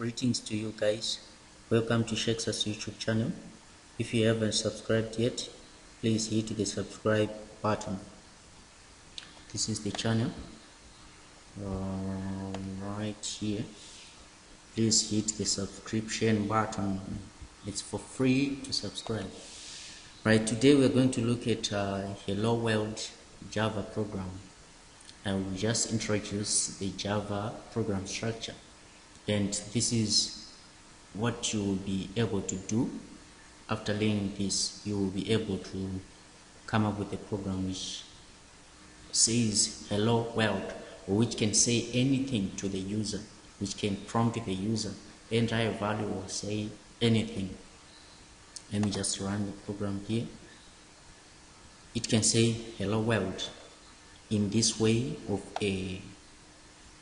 Greetings to you guys. Welcome to Shexa's YouTube channel. If you haven't subscribed yet, please hit the subscribe button. This is the channel right here. Please hit the subscription button. It's for free to subscribe. Right, today we're going to look at Hello World Java program. I will just introduce the Java program structure, and this is what you will be able to do. After learning this, you will be able to come up with a program which says hello world, or which can say anything to the user, which can prompt the user. The entire value will say anything. Let me just run the program here. It can say hello world in this way of a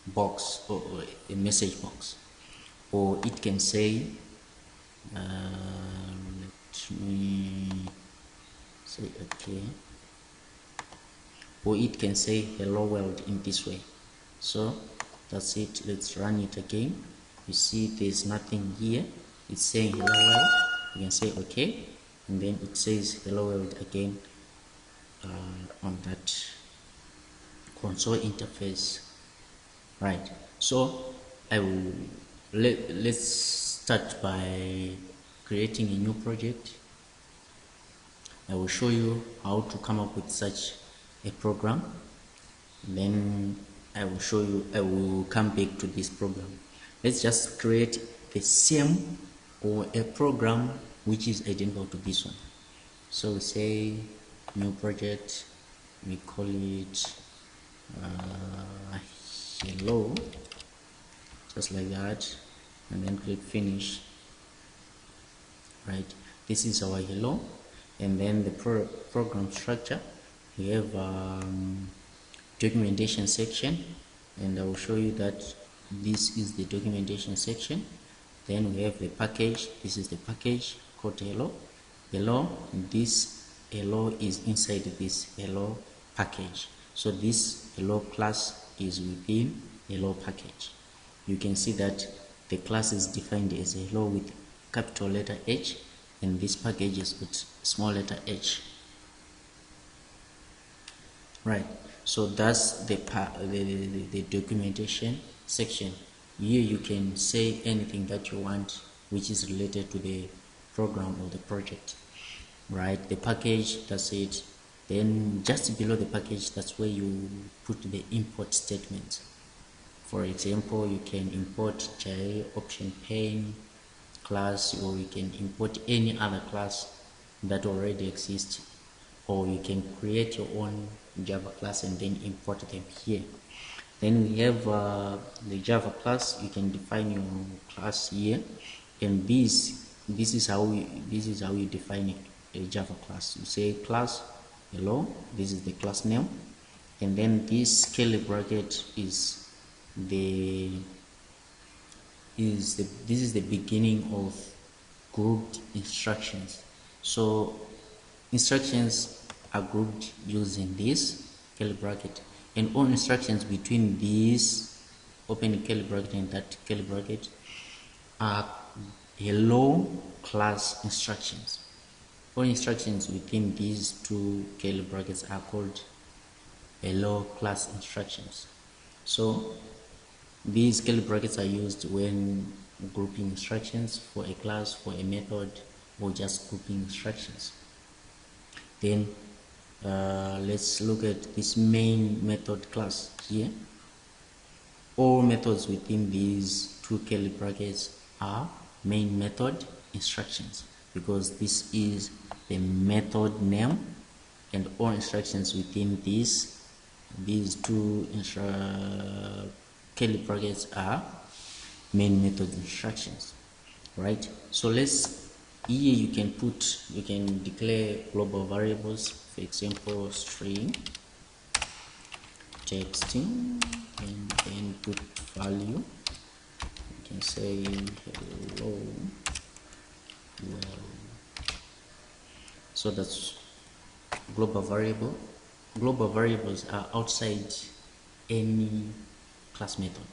box or a message box, or it can say let me say okay, or it can say hello world in this way. So that's it. Let's run it again. You see there's nothing here. It's saying hello world. You can say okay, and then it says hello world again on that console interface. Right, so I will let's start by creating a new project. I will show you how to come up with such a program, then I will come back to this program. Let's just create the same or a program which is identical to this one. So we say new project, we call it hello, just like that, and then click finish. Right, this is our hello. And then the program structure, we have documentation section, and I will show you that this is the documentation section. Then we have the package. This is the package called hello. And this hello is inside this hello package. So this hello class is within hello package. You can see that the class is defined as hello with capital letter H, and this package is with small letter h. Right, so that's the documentation section. Here you can say anything that you want which is related to the program or the project. Right, the package, that's it. Then just below the package, that's where you put the import statement. For example, you can import JOptionPane class, or you can import any other class that already exists, or you can create your own Java class and then import them here. Then we have the Java class. You can define your class here, and this is how you define a Java class. You say class hello, this is the class name, and then this curly bracket is the beginning of grouped instructions. So instructions are grouped using this curly bracket, and all instructions between this open curly bracket and that curly bracket are hello class instructions. All instructions within these two curly brackets are called hello class instructions. So these curly brackets are used when grouping instructions for a class, for a method, or just grouping instructions. Then let's look at this main method class here. All methods within these two curly brackets are main method instructions, because this is the method name, and all instructions within these two curly brackets are main method instructions. Right, so let's here you can declare global variables, for example string texting, and then put value. You can say hello world. So that's global variable. Global variables are outside any class method.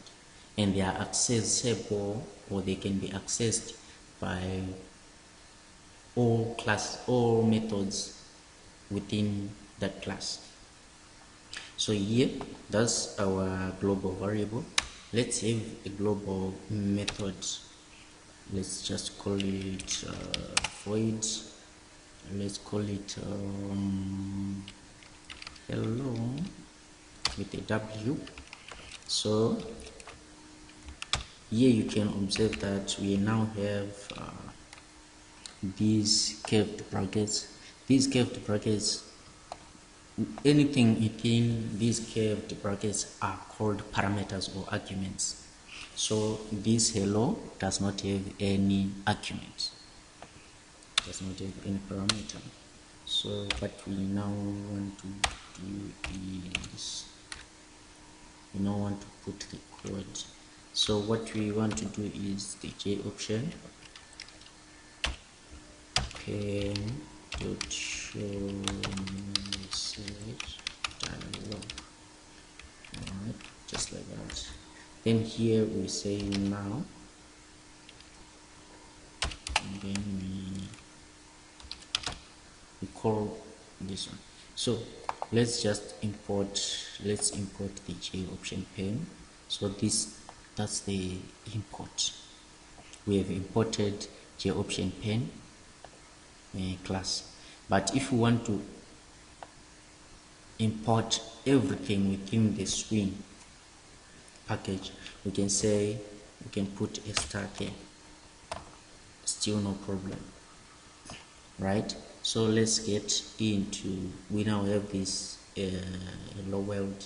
and they are accessible, or they can be accessed by all methods within that class. So here, that's our global variable. Let's have a global method. Let's just call it void. Let's call it hello with a W. So here you can observe that we now have these curved brackets. These curved brackets, anything within these curved brackets are called parameters or arguments. So this hello does not have any argument, does not have any parameter. So what we now want to do is, we now want to put the code. So what we want to do is the JOptionPane dot show message dialog. Alright, just like that. Then here we say now, and then we call this one. So let's import the JOptionPane. So that's the import. We have imported JOptionPane class. But if we want to import everything within the swing package, we can put a star there, still no problem, right? So let's get into, we now have this hello world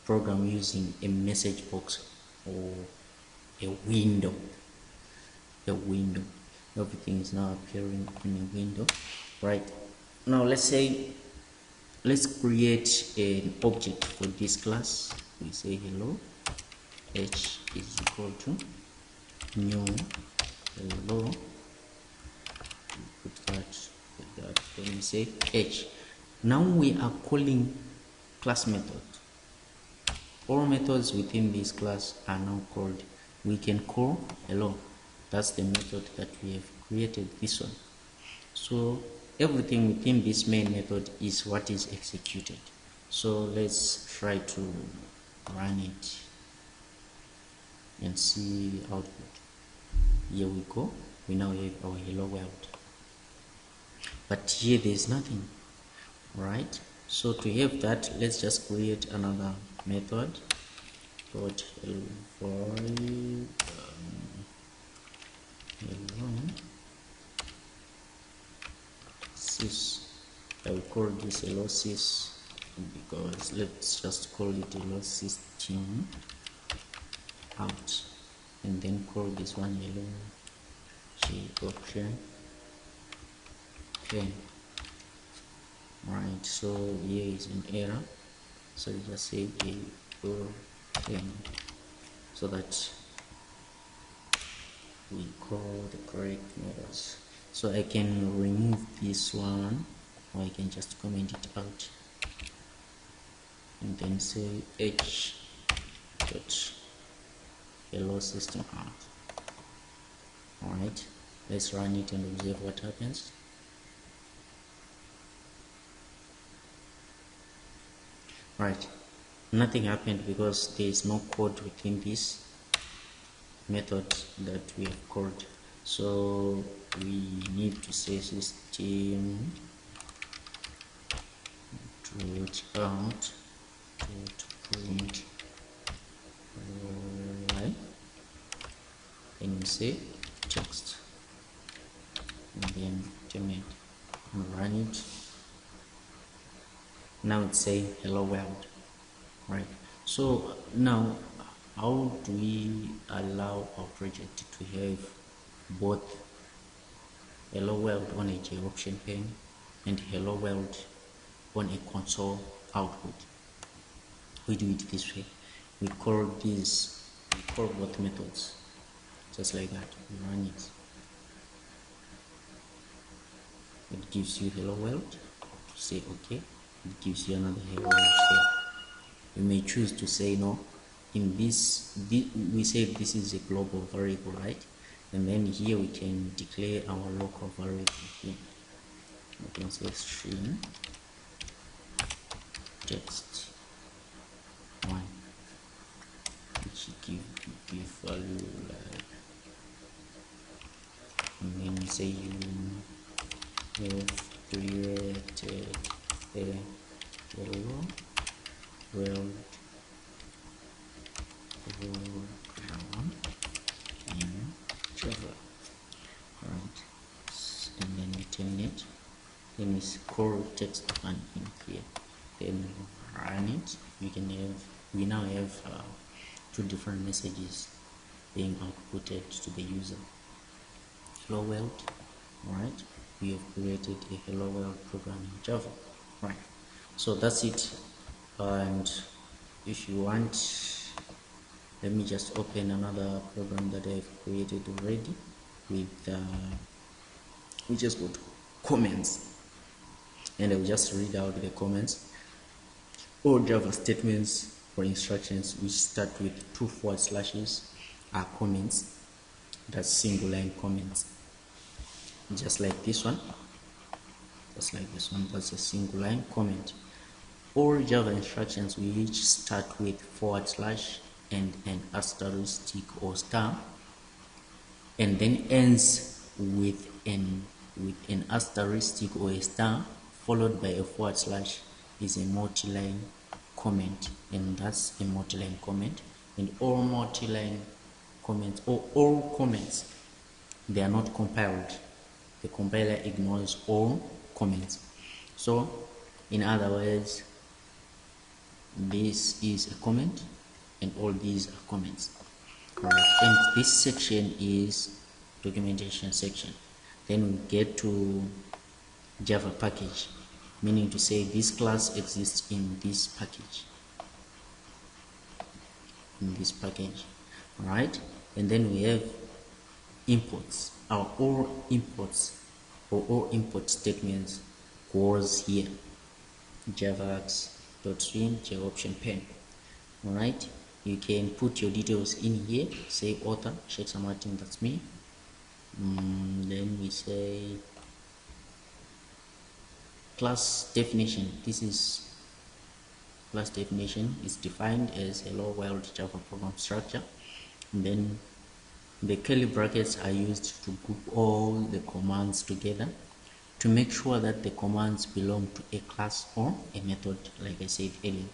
program using a message box or a window. Everything is now appearing in a window, right? Now let's create an object for this class. We say hello, h is equal to new hello. Put that like that. Then we say h. Now we are calling class method. All methods within this class are now called. We can call hello. That's the method that we have created, this one. So everything within this main method is what is executed. So let's try to run it and see output. Here we go. We now have our hello world. But here there is nothing, right? So to have that, let's just create another method called void hello sys. I will call this hello sys, because let's just call it hello system out, and then call this one hello JOptionPane. Right, so here is an error, so we just say JOptionPane so that we call the correct methods. So I can remove this one, or I can just comment it out and then say h dot hello system out. Alright, let's run it and observe what happens. Right, nothing happened because there is no code within this method that we have called. So we need to say system dot out dot print y, and we say text, and then terminate and run it. Now it's saying hello world, right? So now, how do we allow our project to have both hello world on a JOptionPane and hello world on a console output? We do it this way. We call both methods, just like that. We run it. It gives you hello world. Say okay. It gives you another hello world here. You may choose to say no, in this, we say this is a global variable, right? And then here we can declare our local variable here. We can say string text 1, which give value like, and then say you have created a hello world program in Java, right? And then we terminate. Then we scroll text one in here, then run it. We now have two different messages being outputted to the user. Hello world, right? We have created a hello world program in Java, right? So that's it. And if you want, let me just open another program that I've created already with we just go to comments, and I'll just read out the comments. All Java statements or instructions which start with 2 forward slashes are comments. That's single line comments, just like this one. That's a single line comment. All Java instructions which start with forward slash and an asterisk or star, and then ends with an asterisk or a star followed by a forward slash, is a multi-line comment, and that's a multi-line comment. And all multi-line comments, or all comments, they are not compiled. The compiler ignores all comments. So in other words, this is a comment and all these are comments. Right. And this section is documentation section. Then we get to Java package, meaning to say this class exists in this package, right? And then we have imports. Our all imports or all import statements goes here, javax.stream JOptionPane. All right, you can put your details in here, say author Sheikh Martin, that's me. Then we say class definition. This is class definition is defined as hello world Java program structure, and then the curly brackets are used to group all the commands together to make sure that the commands belong to a class or a method, like I said earlier,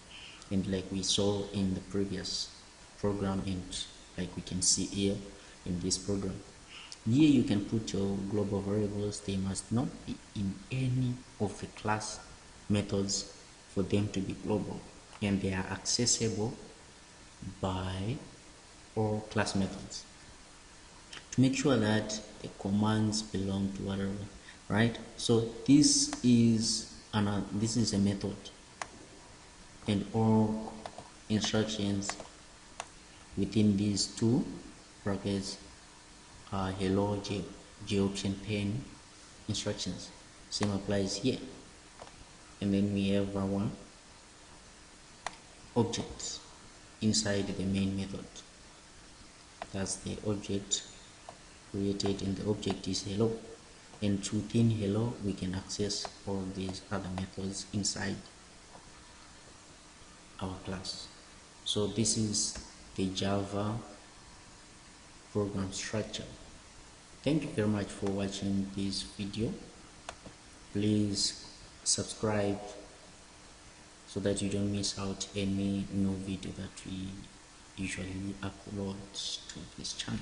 and like we saw in the previous program, and like we can see here in this program. Here you can put your global variables. They must not be in any of the class methods for them to be global, and they are accessible by all class methods to make sure that the commands belong to whatever, right? So this is a method, and all instructions within these two brackets are hello JOptionPane instructions. Same applies here. And then we have our objects inside the main method. That's the object created, and the object is hello, and within hello we can access all these other methods inside our class. So this is the Java program structure. Thank you very much for watching this video. Please subscribe so that you don't miss out any new video that we usually upload to this channel.